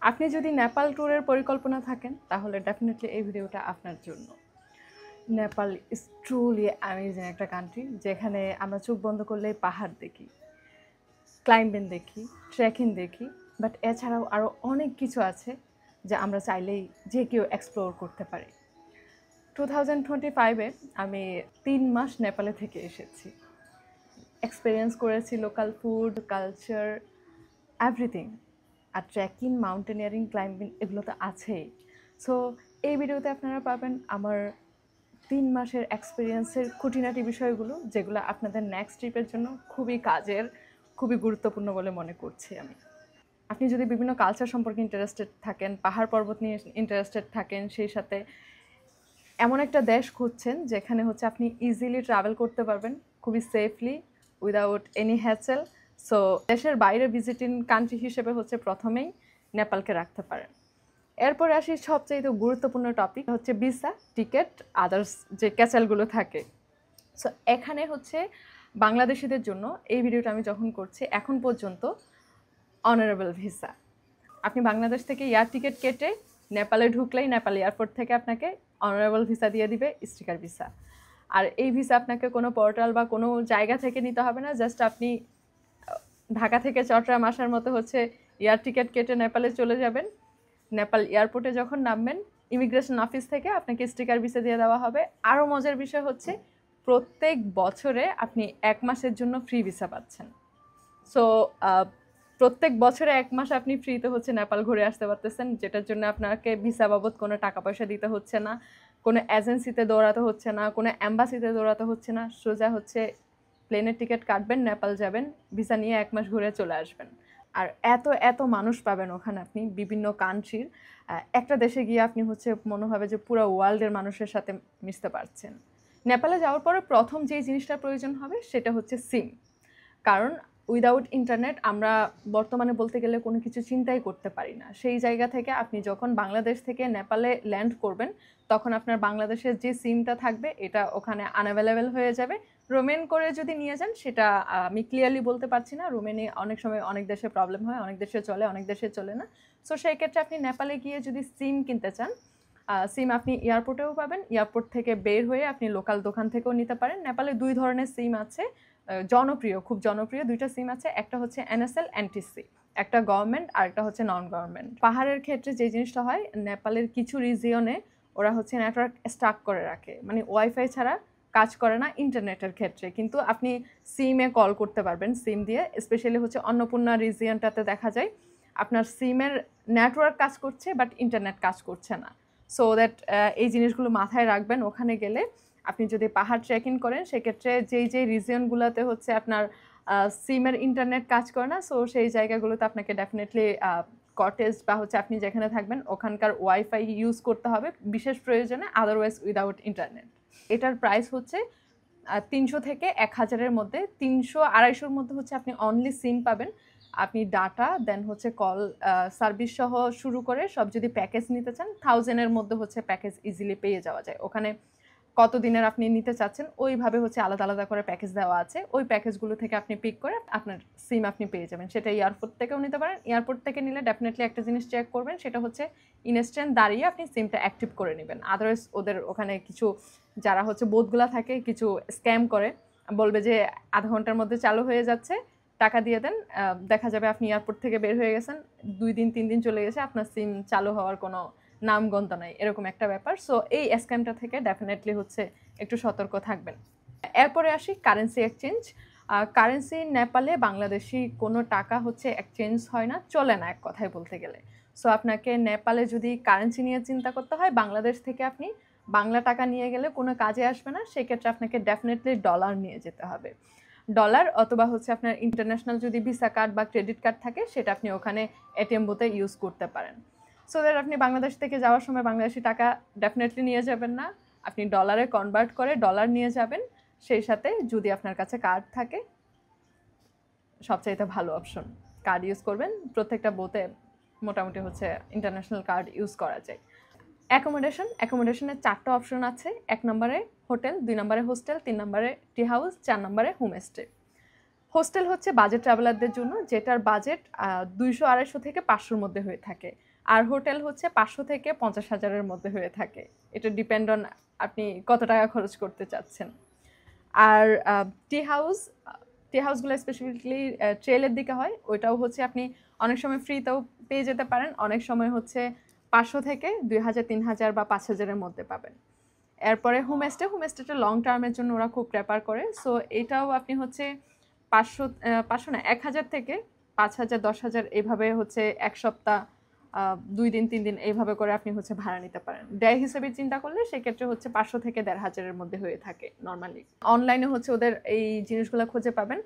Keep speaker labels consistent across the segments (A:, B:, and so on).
A: আপনি যদি নেপাল ট্যুরের পরিকল্পনা থাকেন তাহলে ডেফিনেটলি এই ভিডিওটা আপনার জন্য। নেপাল ইজ ট্রুলি অ্যামেজিং একটা কান্ট্রি, যেখানে আমরা চোখ বন্ধ করলেই পাহাড় দেখি, ক্লাইম্বিং দেখি, ট্রেকিং দেখি, বাট এছাড়াও আরও অনেক কিছু আছে যা আমরা চাইলেই যে কেউ এক্সপ্লোর করতে পারি। 2025-এ আমি 3 মাস নেপালে থেকে এসেছি, এক্সপিরিয়েন্স করেছি লোকাল ফুড, কালচার, এভরিথিং। আর ট্রেকিং, মাউন্টেনিয়ারিং, ক্লাইম্বিং এগুলো তো আছেই। সো এই ভিডিওতে আপনারা পাবেন আমার 3 মাসের এক্সপিরিয়েন্সের খুঁটিনাটি বিষয়গুলো, যেগুলো আপনাদের নেক্সট ট্রিপের জন্য খুবই কাজের, খুবই গুরুত্বপূর্ণ বলে মনে করছি আমি। আপনি যদি বিভিন্ন কালচার সম্পর্কে ইন্টারেস্টেড থাকেন, পাহাড় পর্বত নিয়ে ইন্টারেস্টেড থাকেন, সেই সাথে এমন একটা দেশ খুঁজছেন যেখানে হচ্ছে আপনি ইজিলি ট্রাভেল করতে পারবেন খুবই safely, without any hassle, so দেশের বাইরে ভিজিটিং কান্ট্রি হিসেবে হচ্ছে প্রথমেই নেপালকে রাখতে পারেন। এরপরে আসি সবচেয়ে গুরুত্বপূর্ণ টপিক, হচ্ছে ভিসা, টিকিট, আদার্স যে ক্যাচালগুলো থাকে। সো এখানে হচ্ছে বাংলাদেশিদের জন্য এই ভিডিওটা আমি যখন করছি, এখন পর্যন্ত অনারেবল ভিসা। আপনি বাংলাদেশ থেকে এয়ার টিকিট কেটে নেপালে ঢুকলেই নেপাল এয়ারপোর্ট থেকে আপনাকে অনারেবল ভিসা দিয়ে দিবে, স্টিকার ভিসা। আর এই ভিসা আপনাকে কোনো পোর্টাল বা কোনো জায়গা থেকে নিতে হবে না, জাস্ট আপনি ঢাকা থেকে চট্টগ্রাম আসার মতো হচ্ছে এয়ার টিকিট কেটে নেপালে চলে যাবেন। নেপাল এয়ারপোর্টে যখন নামবেন, ইমিগ্রেশন অফিস থেকে আপনাকে স্টিকার ভিসা দিয়ে দেওয়া হবে। আরও মজার বিষয় হচ্ছে প্রত্যেক বছরে আপনি 1 মাসের জন্য ফ্রি ভিসা পাচ্ছেন। সো প্রত্যেক বছরে 1 মাস আপনি ফ্রিতে হচ্ছে নেপাল ঘুরে আসতে পারতেছেন, যেটার জন্য আপনাকে ভিসা বাবদ কোনো টাকা পয়সা দিতে হচ্ছে না, কোনো এজেন্সিতে দৌড়াতে হচ্ছে না, কোনো অ্যাম্বাসিতে দৌড়াতে হচ্ছে না। সোজা হচ্ছে প্লেনের টিকিট কাটবেন, নেপাল যাবেন, ভিসা নিয়ে 1 মাস ঘুরে চলে আসবেন। আর এত এত মানুষ পাবেন ওখানে, আপনি বিভিন্ন কান্ট্রির, একটা দেশে গিয়ে আপনি হচ্ছে মনে হবে যে পুরো ওয়ার্ল্ডের মানুষের সাথে মিশতে পারছেন। নেপালে যাওয়ার পরে প্রথম যেই জিনিসটা প্রয়োজন হবে সেটা হচ্ছে সিম। কারণ উইদাউট ইন্টারনেট আমরা বর্তমানে বলতে গেলে কোনো কিছু চিন্তাই করতে পারি না। সেই জায়গা থেকে আপনি যখন বাংলাদেশ থেকে নেপালে ল্যান্ড করবেন, তখন আপনার বাংলাদেশের যে সিমটা থাকবে এটা ওখানে আনঅ্যাভেলেবেল হয়ে যাবে। রোমেন করে যদি নিয়ে যান, সেটা আমি ক্লিয়ারলি বলতে পারছি না। রোমেনে অনেক সময় অনেক দেশে প্রবলেম হয়, অনেক দেশে চলে, অনেক দেশে চলে না। সো সেই ক্ষেত্রে আপনি নেপালে গিয়ে যদি সিম কিনতে চান, সিম আপনি এয়ারপোর্টেও পাবেন, এয়ারপোর্ট থেকে বের হয়ে আপনি লোকাল দোকান থেকেও নিতে পারেন। নেপালে 2 ধরনের সিম আছে, জনপ্রিয়, খুব জনপ্রিয় 2টা সিম আছে। একটা হচ্ছে এনএসএল, এনটিসি, একটা গভর্নমেন্ট আর একটা হচ্ছে নন গভর্নমেন্ট। পাহাড়ের ক্ষেত্রে যে জিনিসটা হয়, নেপালের কিছু রিজিয়নে ওরা হচ্ছে নেটওয়ার্ক স্টাক করে রাখে, মানে ওয়াইফাই ছাড়া কাজ করে না ইন্টারনেটের ক্ষেত্রে, কিন্তু আপনি সিমে কল করতে পারবেন সিম দিয়ে। স্পেশালি হচ্ছে অন্নপূর্ণা রিজিয়নটাতে দেখা যায় আপনার সিমের নেটওয়ার্ক কাজ করছে বাট ইন্টারনেট কাজ করছে না। সো দ্যাট এই জিনিসগুলো মাথায় রাখবেন ওখানে গেলে। আপনি যদি পাহাড় ট্রেকিং করেন, সেক্ষেত্রে যেই রিজিয়নগুলোতে হচ্ছে আপনার সিমের ইন্টারনেট কাজ করে না, সো সেই জায়গাগুলোতে আপনাকে ডেফিনেটলি কটেজ বা হচ্ছে আপনি যেখানে থাকবেন ওখানকার ওয়াইফাই ইউজ করতে হবে বিশেষ প্রয়োজনে, আদারওয়াইজ উইদাউট ইন্টারনেট। এটার প্রাইস হচ্ছে 300 থেকে 1000-এর মধ্যে। 300-250-এর মধ্যে হচ্ছে আপনি অনলি সিম পাবেন। আপনি ডাটা দেন হচ্ছে কল সার্ভিস সহ শুরু করে সব যদি প্যাকেজ নিতে চান, 1000-এর মধ্যে হচ্ছে প্যাকেজ ইজিলি পেয়ে যাওয়া যায়। ওখানে কত দিনের আপনি নিতে চাচ্ছেন ওইভাবে হচ্ছে আলাদা আলাদা করে প্যাকেজ দেওয়া আছে। ওই প্যাকেজগুলো থেকে আপনি পিক করে আপনার সিম আপনি পেয়ে যাবেন। সেটা এয়ারপোর্ট থেকেও নিতে পারেন। এয়ারপোর্ট থেকে নিলে ডেফিনেটলি একটা জিনিস চেক করবেন, সেটা হচ্ছে ইনস্ট্যান্ট দাঁড়িয়ে আপনি সিমটা অ্যাক্টিভ করে নেবেন। আদারওয়াইজ ওদের ওখানে কিছু যারা হচ্ছে বোটগুলা থাকে, কিছু স্ক্যাম করে, বলবে যে আধা ঘন্টার মধ্যে চালু হয়ে যাচ্ছে, টাকা দিয়ে দেন। দেখা যাবে আপনি এয়ারপোর্ট থেকে বের হয়ে গেছেন, 2 দিন 3 দিন চলে গেছে, আপনার সিম চালু হওয়ার কোনো নামগন্ধ নাই, এরকম একটা ব্যাপার। সো এই স্ক্যামটা থেকে ডেফিনেটলি হচ্ছে একটু সতর্ক থাকবেন। এরপরে আসি কারেন্সি এক্সচেঞ্জ। কারেন্সি নেপালে বাংলাদেশি কোনো টাকা হচ্ছে এক্সচেঞ্জ হয় না, চলে না এক কথায় বলতে গেলে। সো আপনাকে নেপালে যদি কারেন্সি নিয়ে চিন্তা করতে হয়, বাংলাদেশ থেকে আপনি বাংলা টাকা নিয়ে গেলে কোনো কাজে আসবে না। সেক্ষেত্রে আপনাকে ডেফিনেটলি ডলার নিয়ে যেতে হবে। ডলার অথবা হচ্ছে আপনার ইন্টারন্যাশনাল যদি ভিসা কার্ড বা ক্রেডিট কার্ড থাকে, সেটা আপনি ওখানে এটিএম বুথে ইউজ করতে পারেন। সো দ্যাট আপনি বাংলাদেশ থেকে যাওয়ার সময় বাংলাদেশি টাকা ডেফিনেটলি নিয়ে যাবেন না, আপনি ডলারে কনভার্ট করে ডলার নিয়ে যাবেন। সেই সাথে যদি আপনার কাছে কার্ড থাকে, সবচাইতে ভালো অপশন, কার্ড ইউজ করবেন। প্রত্যেকটা বুথে মোটামুটি হচ্ছে ইন্টারন্যাশনাল কার্ড ইউজ করা যায়। অ্যাকোমোডেশনের 4টা অপশন আছে। 1 নম্বরে হোটেল, 2 নম্বরে হোস্টেল, 3 নম্বরে টি হাউস, 4 নম্বরে হোমস্টে। হোস্টেল হচ্ছে বাজেট ট্রাভেলারদের জন্য, যেটার বাজেট 200-250 থেকে 500-র মধ্যে হয়ে থাকে। আর হোটেল হচ্ছে 500 থেকে 50,000-এর মধ্যে হয়ে থাকে। এটা ডিপেন্ড অন আপনি কত টাকা খরচ করতে চাচ্ছেন। আর টি হাউস, টি হাউসগুলো স্পেসিফিকলি ট্রেলের দিকে হয়। ওইটাও হচ্ছে আপনি অনেক সময় ফ্রিতেও পেয়ে যেতে পারেন, অনেক সময় হচ্ছে 500 থেকে 2000, 3000 বা 5000-এর মধ্যে পাবেন। এরপরে হোমস্টেটা লং টার্মের জন্য ওরা খুব প্রেফার করে। সো এটাও আপনি হচ্ছে 500 না 1000 থেকে 5000, 10,000 এইভাবে হচ্ছে 1 সপ্তাহ, 2 দিন 3 দিন এইভাবে করে আপনি হচ্ছে ভাড়া নিতে পারেন। ডে হিসেবে চিন্তা করলে সেক্ষেত্রে হচ্ছে 500 থেকে 1500-এর মধ্যে হয়ে থাকে নর্মালি। অনলাইনে হচ্ছে ওদের এই জিনিসগুলো খুঁজে পাবেন।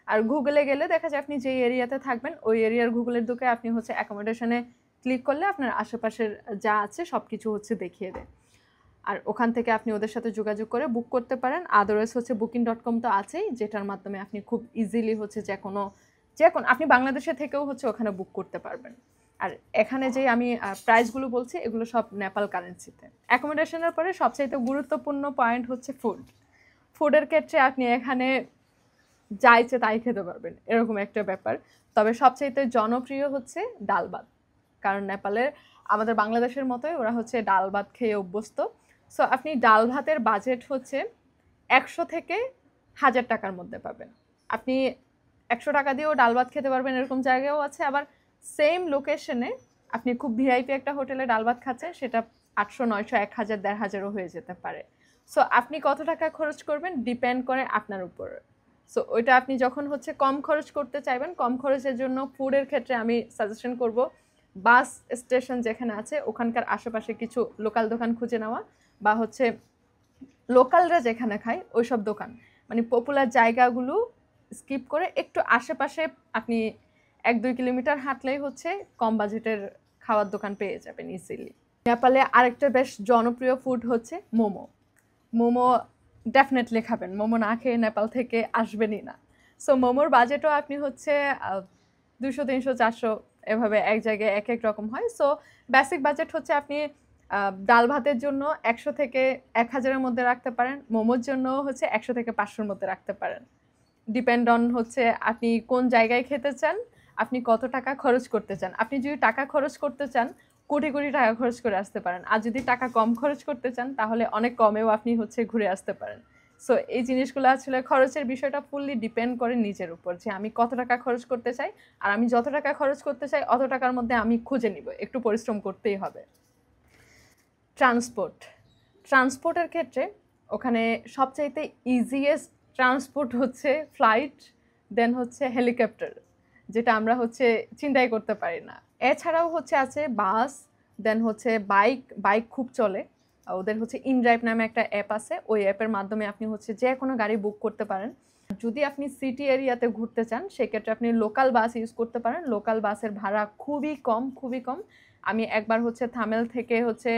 A: আর গুগলে গেলে দেখা যায় আপনি যেই এরিয়াতে থাকবেন ওই এরিয়ার গুগলের ঢুকে আপনি হচ্ছে অ্যাকোমোডেশনে ক্লিক করলে আপনার আশেপাশের যা আছে সব কিছু হচ্ছে দেখিয়ে দেয়। আর ওখান থেকে আপনি ওদের সাথে যোগাযোগ করে বুক করতে পারেন। আদারওয়াইজ হচ্ছে booking.com তো আছেই, যেটার মাধ্যমে আপনি খুব ইজিলি হচ্ছে যে কোনো আপনি বাংলাদেশে থেকেও হচ্ছে ওখানে বুক করতে পারবেন। আর এখানে যে আমি প্রাইসগুলো বলছি এগুলো সব নেপাল কারেন্সিতে। অ্যাকোমোডেশনের পরে সবচাইতে গুরুত্বপূর্ণ পয়েন্ট হচ্ছে ফুডের ক্ষেত্রে আপনি এখানে যা ইচ্ছে তাই খেতে পারবেন, এরকম একটা ব্যাপার। তবে সবচাইতে জনপ্রিয় হচ্ছে ডাল ভাত, কারণ নেপালের আমাদের বাংলাদেশের মতোই ওরা হচ্ছে ডাল ভাত খেয়ে অভ্যস্ত। সো আপনি ডাল ভাতের বাজেট হচ্ছে 100 থেকে 1000 টাকার মধ্যে পাবেন। আপনি 100 টাকা দিয়েও ডাল ভাত খেতে পারবেন, এরকম জায়গাও আছে। আবার সেম লোকেশনে আপনি খুব ভিআইপি একটা হোটেলে ডাল ভাত খাচ্ছেন, সেটা 800, 900, 1000, 1500-ও হয়ে যেতে পারে। সো আপনি কত টাকা খরচ করবেন ডিপেন্ড করে আপনার উপর। সো ওইটা আপনি যখন হচ্ছে কম খরচ করতে চাইবেন, কম খরচের জন্য ফুডের ক্ষেত্রে আমি সাজেশন করব বাস স্টেশন যেখানে আছে ওখানকার আশেপাশে কিছু লোকাল দোকান খুঁজে নেওয়া, বা হচ্ছে লোকালরা যেখানে খায় ওই সব দোকান, মানে পপুলার জায়গাগুলো স্কিপ করে একটু আশেপাশে আপনি 1-2 কিলোমিটার হাঁটলেই হচ্ছে কম বাজেটের খাওয়ার দোকান পেয়ে যাবেন ইজিলি। নেপালে আরেকটা বেশ জনপ্রিয় ফুড হচ্ছে মোমো ডেফিনেটলি খাবেন, মোমো না খেয়ে নেপাল থেকে আসবেনই না। সো মোমোর বাজেটও আপনি হচ্ছে 200, 300, 400 এভাবে এক জায়গায় এক এক রকম হয়। সো বেসিক বাজেট হচ্ছে আপনি ডাল ভাতের জন্য 100 থেকে 1000-এর মধ্যে রাখতে পারেন, মোমোর জন্য হচ্ছে 100 থেকে 500-র মধ্যে রাখতে পারেন। ডিপেন্ড অন হচ্ছে আপনি কোন জায়গায় খেতে চান, আপনি কত টাকা খরচ করতে চান। আপনি যদি টাকা খরচ করতে চান কোটি কোটি টাকা খরচ করে আসতে পারেন, আর যদি টাকা কম খরচ করতে চান তাহলে অনেক কমেও আপনি হচ্ছে ঘুরে আসতে পারেন। সো এই জিনিসগুলো আসলে খরচের বিষয়টা ফুললি ডিপেন্ড করে নিজের উপর, যে আমি কত টাকা খরচ করতে চাই। আর আমি যত টাকা খরচ করতে চাই অত টাকার মধ্যে আমি খুঁজে নিব, একটু পরিশ্রম করতেই হবে। ট্রান্সপোর্টের ক্ষেত্রে ওখানে সবচাইতে ইজিয়েস্ট ট্রান্সপোর্ট হচ্ছে ফ্লাইট, দেন হচ্ছে হেলিকপ্টার, যেটা আমরা হচ্ছে চিন্তাই করতে পারি না। এছাড়াও হচ্ছে আছে বাস, দেন হচ্ছে বাইক খুব চলে। ওদের হচ্ছে ইনড্রাইভ নামে একটা অ্যাপ আছে, ওই অ্যাপের মাধ্যমে আপনি হচ্ছে যে কোনো গাড়ি বুক করতে পারেন। যদি আপনি সিটি এরিয়াতে ঘুরতে চান সেক্ষেত্রে আপনি লোকাল বাস ইউজ করতে পারেন। লোকাল বাসের ভাড়া খুবই কম। আমি একবার হচ্ছে থামেল থেকে হচ্ছে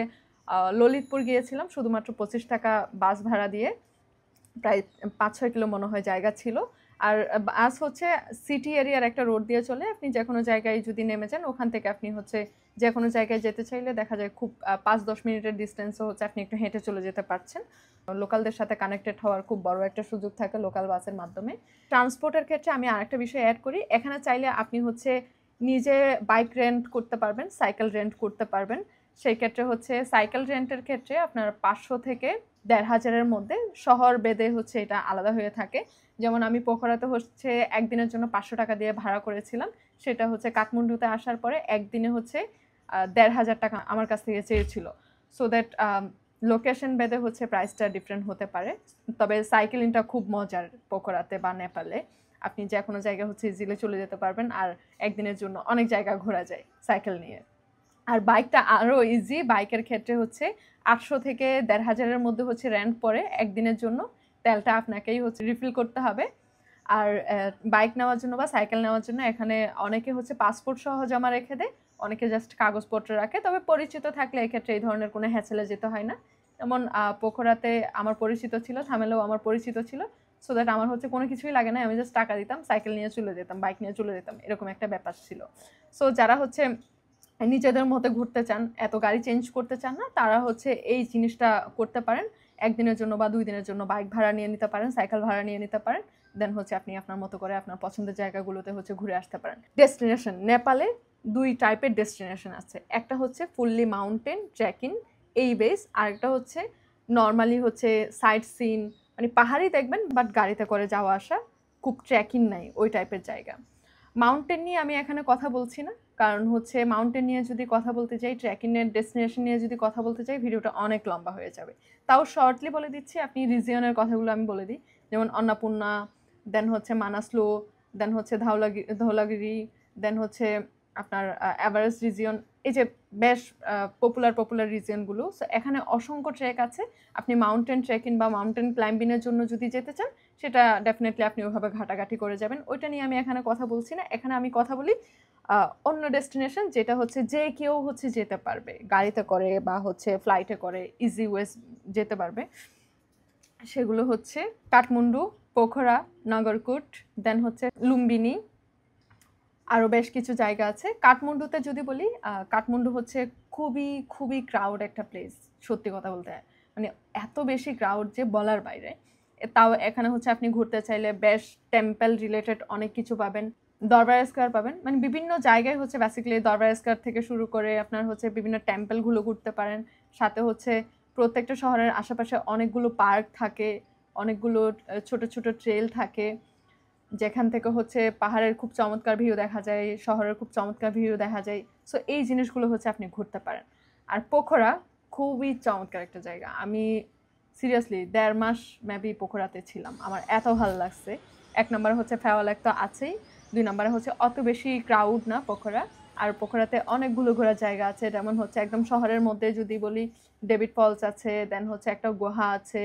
A: ললিতপুর গিয়েছিলাম শুধুমাত্র 25 টাকা বাস ভাড়া দিয়ে, প্রায় 5-6 কিলো মনে হয় জায়গা ছিল। আর বাস হচ্ছে সিটি এরিয়ার একটা রোড দিয়ে চলে, আপনি যে কোনো জায়গায় যদি নেমে যান ওখান থেকে আপনি হচ্ছে যে কোনো জায়গায় যেতে চাইলে দেখা যায় খুব 5-10 মিনিটের ডিস্টেন্সও হচ্ছে আপনি একটু হেঁটে চলে যেতে পারছেন। লোকালদের সাথে কানেক্টেড হওয়ার খুব বড় একটা সুযোগ থাকে লোকাল বাসের মাধ্যমে। ট্রান্সপোর্টের ক্ষেত্রে আমি আরেকটা বিষয় অ্যাড করি, এখানে চাইলে আপনি হচ্ছে নিজে বাইক রেন্ট করতে পারবেন, সাইকেল রেন্ট করতে পারবেন। সেই ক্ষেত্রে হচ্ছে সাইকেল রেন্টের ক্ষেত্রে আপনার 500 থেকে 1500-এর মধ্যে, শহর বেদে হচ্ছে এটা আলাদা হয়ে থাকে। যেমন আমি পোখরাতে হচ্ছে একদিনের জন্য 500 টাকা দিয়ে ভাড়া করেছিলাম, সেটা হচ্ছে কাঠমান্ডুতে আসার পরে একদিনে হচ্ছে 1500 টাকা আমার কাছ থেকে চেয়েছিল। সো দ্যাট লোকেশন বেদে হচ্ছে প্রাইসটা ডিফারেন্ট হতে পারে। তবে সাইকেলিংটা খুব মজার পোখরাতে বা নেপালে, আপনি যে কোনো জায়গায় হচ্ছে ইজিলি চলে যেতে পারবেন, আর একদিনের জন্য অনেক জায়গা ঘোরা যায় সাইকেল নিয়ে। আর বাইকটা আরও ইজি, বাইকের ক্ষেত্রে হচ্ছে 800 থেকে 1500-এর মধ্যে হচ্ছে রেন্ট পড়ে একদিনের জন্য, তেলটা আপনাকেই হচ্ছে রিফিল করতে হবে। আর বাইক নেওয়ার জন্য বা সাইকেল নেওয়ার জন্য এখানে অনেকে হচ্ছে পাসপোর্ট সহ জমা রেখে দেয়, অনেকে জাস্ট কাগজপত্র রাখে। তবে পরিচিত থাকলে এক্ষেত্রে এই ধরনের কোনো হ্যাসেলে যেতে হয় না। যেমন পোখরাতে আমার পরিচিত ছিল, থামেলেও আমার পরিচিত ছিল। সো দ্যাট আমার হচ্ছে কোনো কিছুই লাগে না, আমি জাস্ট টাকা দিতাম, সাইকেল নিয়ে চলে যেতাম, বাইক নিয়ে চলে যেতাম, এরকম একটা ব্যাপার ছিল। সো যারা হচ্ছে নিজেদের মতো ঘুরতে চান, এত গাড়ি চেঞ্জ করতে চান না, তারা হচ্ছে এই জিনিসটা করতে পারেন। একদিনের জন্য বা 2 দিনের জন্য বাইক ভাড়া নিয়ে নিতে পারেন, সাইকেল ভাড়া নিয়ে নিতে পারেন। দেন হচ্ছে আপনি আপনার মতো করে আপনার পছন্দের জায়গাগুলোতে হচ্ছে ঘুরে আসতে পারেন। ডেস্টিনেশন, নেপালে 2 টাইপের ডেস্টিনেশন আছে। একটা হচ্ছে ফুললি মাউন্টেন ট্রেকিং এই বেস, আরেকটা হচ্ছে নর্মালি হচ্ছে সাইট সিন, মানে পাহাড়ই দেখবেন বাট গাড়িতে করে যাওয়া আসা, খুব ট্রেকিং নাই ওই টাইপের জায়গা। মাউন্টেন নিয়ে আমি এখানে কথা বলছি না, কারণ হচ্ছে মাউন্টেন নিয়ে যদি কথা বলতে চাই, ট্রেকিংয়ের ডেস্টিনেশন নিয়ে যদি কথা বলতে চাই, ভিডিওটা অনেক লম্বা হয়ে যাবে। তাও শর্টলি বলে দিচ্ছি, আপনি রিজিয়নের কথাগুলো আমি বলে দিই। যেমন অন্নপূর্ণা, দেন হচ্ছে মানাসলো, দেন হচ্ছে ধৌলাগিরি, দেন হচ্ছে আপনার এভারেস্ট রিজিয়ন, এই যে বেশ পপুলার রিজিয়নগুলো। সো এখানে অসংখ্য ট্রেক আছে। আপনি মাউন্টেন ট্রেকিং বা মাউন্টেন ক্লাইম্বিংয়ের জন্য যদি যেতে চান, সেটা ডেফিনেটলি আপনি ওইভাবে ঘাটাঘাটি করে যাবেন। ওইটা নিয়ে আমি এখানে কথা বলছি না, এখানে আমি কথা বলি অন্য ডেস্টিনেশন যেটা হচ্ছে যে কেউ হচ্ছে যেতে পারবে, গাড়িতে করে বা হচ্ছে ফ্লাইটে করে ইজি ওয়েজ যেতে পারবে। সেগুলো হচ্ছে কাঠমান্ডু, পোখরা, নাগরকোট, দেন হচ্ছে লুম্বিনী, আরও বেশ কিছু জায়গা আছে। কাঠমান্ডুতে যদি বলি, কাঠমান্ডু হচ্ছে খুবই ক্রাউড একটা প্লেস, সত্যি কথা বলতে। মানে এত বেশি ক্রাউড যে বলার বাইরে। তাও এখানে হচ্ছে আপনি ঘুরতে চাইলে বেশ টেম্পল রিলেটেড অনেক কিছু পাবেন, দরবার স্কোয়ার পাবেন, মানে বিভিন্ন জায়গায় হচ্ছে বেসিক্যালি দরবার স্কোয়ার থেকে শুরু করে আপনার হচ্ছে বিভিন্ন টেম্পলগুলো ঘুরতে পারেন। সাথে হচ্ছে প্রত্যেকটা শহরের আশেপাশে অনেকগুলো পার্ক থাকে, অনেকগুলো ছোট ছোট ট্রেল থাকে, যেখান থেকে হচ্ছে পাহাড়ের খুব চমৎকার ভিউ দেখা যায়, শহরের খুব চমৎকার ভিউ দেখা যায়। সো এই জিনিসগুলো হচ্ছে আপনি ঘুরতে পারেন। আর পোখরা খুবই চমৎকার একটা জায়গা। আমি সিরিয়াসলি 1.5 মাস মেবি পোখরাতে ছিলাম, আমার এত ভালো লাগছে। 1 নম্বরে হচ্ছে ফেওয়ালেক তো আছেই, 2 নম্বরে হচ্ছে অত বেশি ক্রাউড না পোখরা। আর পোখরাতে অনেকগুলো ঘোরার জায়গা আছে, যেমন হচ্ছে একদম শহরের মধ্যে যদি বলি, ডেভিড ফলস আছে, দেন হচ্ছে একটা গুহা আছে,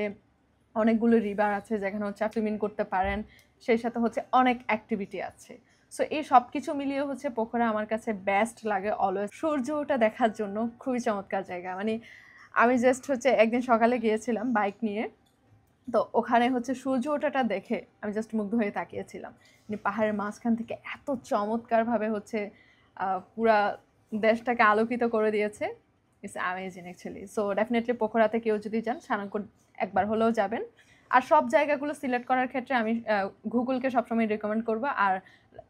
A: অনেকগুলো রিভার আছে যেখানে হচ্ছে সুইমিং করতে পারেন, সেই সাথে হচ্ছে অনেক অ্যাক্টিভিটি আছে। সো এই সব কিছু মিলিয়ে হচ্ছে পোখরা আমার কাছে বেস্ট লাগে অলওয়েজ। সূর্য ওঠা দেখার জন্য খুবই চমৎকার জায়গা। মানে আমি জাস্ট হচ্ছে একদিন সকালে গিয়েছিলাম বাইক নিয়ে, তো ওখানে হচ্ছে সূর্য ওঠাটা দেখে আমি জাস্ট মুগ্ধ হয়ে তাকিয়েছিলাম। মানে পাহাড়ের মাঝখান থেকে এত চমৎকারভাবে হচ্ছে পুরা দেশটাকে আলোকিত করে দিয়েছে। It's amazing actually. So definitely Pokhara কেউ যদি যান, সারাঙ্কন একবার হলেও যাবেন। আর সব জায়গাগুলো সিলেক্ট করার ক্ষেত্রে আমি গুগলকে সবসময় রেকমেন্ড করবো। আর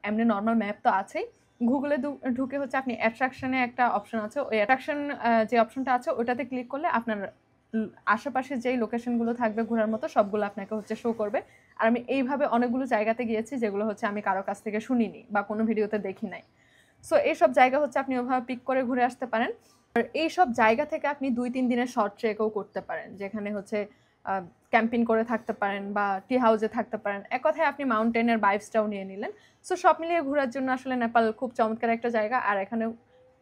A: এমনি নর্মাল ম্যাপ তো আছেই, গুগলে ঢুকে হচ্ছে আপনি অ্যাট্রাকশনে একটা অপশন আছে, ওই অ্যাট্রাকশন যে অপশনটা আছে ওটাতে ক্লিক করলে আপনার আশেপাশে যেই লোকেশনগুলো থাকবে ঘোরার মতো সবগুলো আপনাকে হচ্ছে শো করবে। আর আমি এইভাবে অনেকগুলো জায়গাতে গিয়েছি যেগুলো হচ্ছে আমি কারো কাছ থেকে শুনিনি বা কোনো ভিডিওতে দেখি নাই। সো এইসব জায়গা হচ্ছে আপনি ওভাবে পিক করে ঘুরে আসতে পারেন। আর এইসব জায়গা থেকে আপনি 2-3 দিনের শর্ট ট্রেকও করতে পারেন, যেখানে হচ্ছে ক্যাম্পিং করে থাকতে পারেন বা টি হাউসে থাকতে পারেন। এক কথায় আপনি মাউন্টেনের ভাইবসটাও নিয়ে নিলেন। সো সব মিলিয়ে ঘোরার জন্য আসলে নেপাল খুব চমৎকার একটা জায়গা। আর এখানে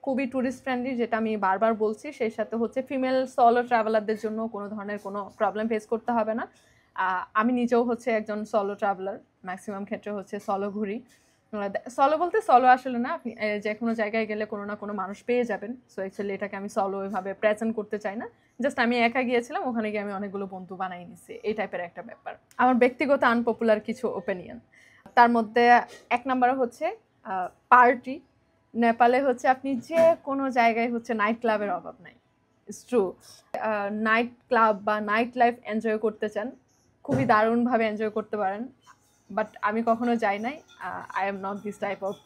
A: খুবই ট্যুরিস্ট ফ্রেন্ডলি, যেটা আমি বারবার বলছি। সেই সাথে হচ্ছে ফিমেল সলো ট্রাভেলারদের জন্য কোনো ধরনের কোনো প্রবলেম ফেস করতে হবে না। আমি নিজেও হচ্ছে একজন সলো ট্রাভেলার, ম্যাক্সিমাম ক্ষেত্রে হচ্ছে সলো ঘুরি। সলো বলতে সলো আসলে না, আপনি যে কোনো জায়গায় গেলে কোনো না কোনো মানুষ পেয়ে যাবেন। সো অ্যাকচুয়ালি এটাকে আমি সলো ওইভাবে প্রেজেন্ট করতে চাই না, জাস্ট আমি একা গিয়েছিলাম, ওখানে গিয়ে আমি অনেকগুলো বন্ধু বানাই নিছি, এই টাইপের একটা ব্যাপার। আমার ব্যক্তিগত আনপপুলার কিছু ওপিনিয়ন, তার মধ্যে 1 নম্বরে হচ্ছে পার্টি। নেপালে হচ্ছে আপনি যে কোনো জায়গায় হচ্ছে নাইট ক্লাবের অভাব নাই। It's true. নাইট ক্লাব বা নাইট লাইফ এনজয় করতে চান, খুবই দারুণভাবে এনজয় করতে পারেন। বাট আমি কখনো যাই নাই, I am not this type of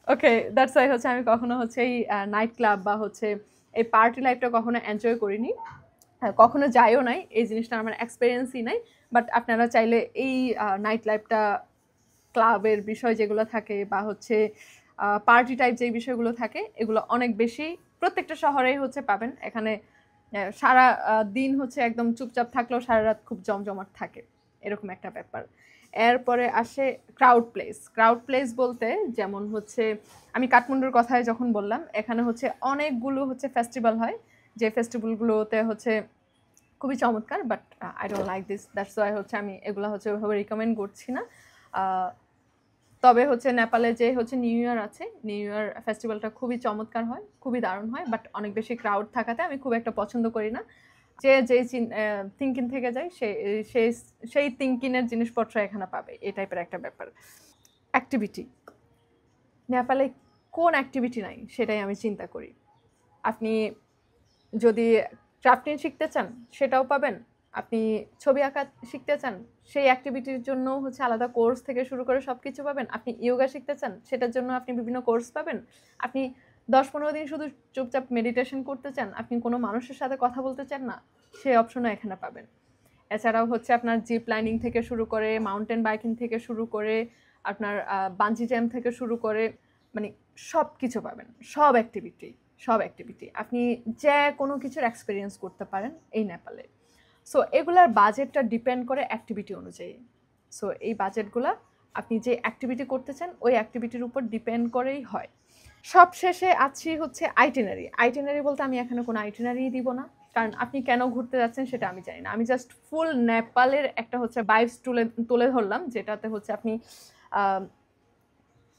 A: okay, that's why হচ্ছে আমি কখনো হচ্ছে এই নাইট ক্লাব বা হচ্ছে এই পার্টি লাইফটা কখনো এনজয় করিনি, কখনো যাইও নাই, এই জিনিসটা আমার এক্সপিরিয়েন্সই নাই। বাট আপনারা চাইলে এই নাইট লাইফটা, ক্লাবের বিষয় যেগুলো থাকে বা হচ্ছে পার্টি টাইপ যেই বিষয়গুলো থাকে, এগুলো অনেক বেশি প্রত্যেকটা শহরেই হচ্ছে পাবেন। এখানে সারা দিন হচ্ছে একদম চুপচাপ থাকলেও সারা রাত খুব জমজমাট থাকে, এরকম একটা ব্যাপার। এরপরে আসে ক্রাউড প্লেস। ক্রাউড প্লেস বলতে যেমন হচ্ছে আমি কাঠমান্ডুর কথায় যখন বললাম, এখানে হচ্ছে অনেকগুলো হচ্ছে ফেস্টিভ্যাল হয়, যে ফেস্টিভ্যালগুলোতে হচ্ছে খুবই চমৎকার। But I don't like this, that's why হচ্ছে আমি এগুলো হচ্ছে ওইভাবে রিকমেন্ড করছি না। তবে হচ্ছে নেপালে যে হচ্ছে নিউ ইয়ার আছে, নিউ ইয়ার ফেস্টিভ্যালটা খুবই চমৎকার হয়, খুবই দারুণ হয়। বাট অনেক বেশি ক্রাউড থাকাতে আমি খুব একটা পছন্দ করি না। যে যেই থিঙ্কিং থেকে যায় সেই থিঙ্কিংয়ের জিনিসপত্র এখানে পাবে, এই টাইপের একটা ব্যাপার। অ্যাক্টিভিটি, নেপালে কোন অ্যাক্টিভিটি নাই সেটাই আমি চিন্তা করি। আপনি যদি ক্রাফটিং শিখতে চান সেটাও পাবেন, আপনি ছবি আঁকা শিখতে চান, সেই অ্যাক্টিভিটির জন্য হচ্ছে আলাদা কোর্স থেকে শুরু করে সব কিছু পাবেন। আপনি ইয়োগা শিখতে চান, সেটার জন্য আপনি বিভিন্ন কোর্স পাবেন। আপনি 10-15 দিন শুধু চুপচাপ মেডিটেশন করতে চান, আপনি কোনো মানুষের সাথে কথা বলতে চান না, সেই অপশনও এখানে পাবেন। এছাড়াও হচ্ছে আপনার জিপ লাইনিং থেকে শুরু করে, মাউন্টেন বাইকিং থেকে শুরু করে, আপনার বাঞ্জি জাম্প থেকে শুরু করে, মানে সব কিছু পাবেন। সব অ্যাক্টিভিটি আপনি যে কোনো কিছুর এক্সপিরিয়েন্স করতে পারেন এই নেপালে। সো এগুলার বাজেটটা ডিপেন্ড করে অ্যাক্টিভিটি অনুযায়ী। সো এই বাজেটগুলা আপনি যে অ্যাক্টিভিটি করতে চান ওই অ্যাক্টিভিটির উপর ডিপেন্ড করেই হয়। সব শেষে আছি হচ্ছে আইটিনারি বলতে আমি এখানে কোনো আইটিনারি দিব না, কারণ আপনি কেন ঘুরতে যাচ্ছেন সেটা আমি জানি না। আমি জাস্ট ফুল নেপালের একটা হচ্ছে ভাইবস তুলে ধরলাম, যেটাতে হচ্ছে আপনি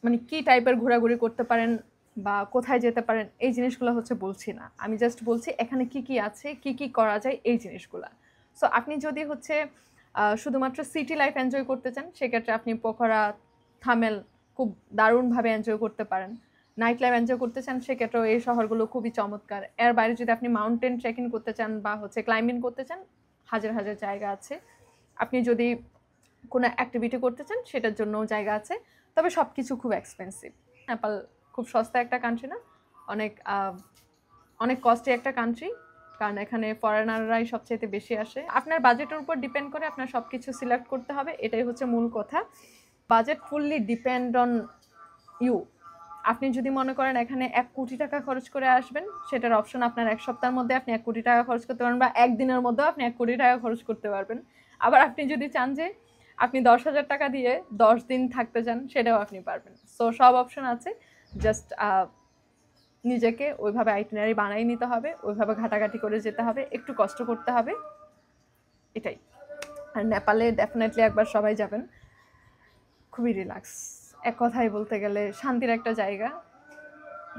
A: মানে কী টাইপের ঘোরাঘুরি করতে পারেন বা কোথায় যেতে পারেন এই জিনিসগুলো হচ্ছে বলছি না। আমি জাস্ট বলছি এখানে কি কি আছে, কি কি করা যায় এই জিনিসগুলা। সো আপনি যদি হচ্ছে শুধুমাত্র সিটি লাইফ এনজয় করতে চান, সেক্ষেত্রে আপনি পোখরা, থামেল খুব দারুণভাবে এনজয় করতে পারেন। নাইট লাইফ এনজয় করতে চান, সেক্ষেত্রেও এই শহরগুলো খুবই চমৎকার। এর বাইরে যদি আপনি মাউন্টেন ট্রেকিং করতে চান বা হচ্ছে ক্লাইম্বিং করতে চান, হাজার হাজার জায়গা আছে। আপনি যদি কোনো অ্যাক্টিভিটি করতে চান সেটার জন্যও জায়গা আছে, তবে সব কিছু খুব এক্সপেন্সিভ। নেপাল খুব সস্তা একটা কান্ট্রি না, অনেক অনেক কস্টলি একটা কান্ট্রি, কারণ এখানে ফরেনাররাই সবচেয়ে বেশি আসে। আপনার বাজেটের উপর ডিপেন্ড করে আপনার সব কিছু সিলেক্ট করতে হবে, এটাই হচ্ছে মূল কথা। Budget fully depend on you. আপনি যদি মনে করেন এখানে 1 কোটি টাকা খরচ করে আসবেন, সেটার অপশন আপনার 1 সপ্তাহের মধ্যে আপনি 1 কোটি টাকা খরচ করতে পারবেন, বা একদিনের মধ্যেও আপনি 1 কোটি টাকা খরচ করতে পারবেন। আবার আপনি যদি চান যে আপনি 10,000 টাকা দিয়ে 10 দিন থাকতে চান, সেটাও আপনি পারবেন। সো সব অপশন আছে, জাস্ট নিজেকে ওইভাবে আইটিনারি বানাই নিতে হবে, ওইভাবে ঘাটাঘাটি করে যেতে হবে, একটু কষ্ট করতে হবে, এটাই। আর নেপালে ডেফিনেটলি একবার সবাই যাবেন, খুবই রিল্যাক্স। এক কথায় বলতে গেলে শান্তির একটা জায়গা,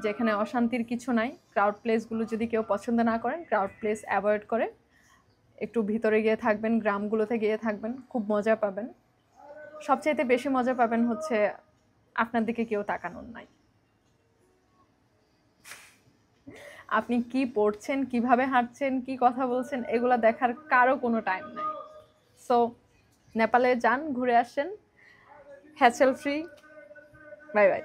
A: যেখানে অশান্তির কিছু নাই। ক্রাউড প্লেসগুলো যদি কেউ পছন্দ না করেন, ক্রাউড প্লেস অ্যাভয়েড করে একটু ভিতরে গিয়ে থাকবেন, গ্রামগুলোতে গিয়ে থাকবেন, খুব মজা পাবেন। সবচাইতে বেশি মজা পাবেন হচ্ছে আপনার দিকে কেউ তাকানোর নাই। আপনি কি পড়ছেন, কিভাবে হাঁটছেন, কি কথা বলছেন, এগুলো দেখার কারো কোনো টাইম নাই। সো নেপালে যান, ঘুরে আসেন, হ্যাসেল ফ্রি। Bye bye.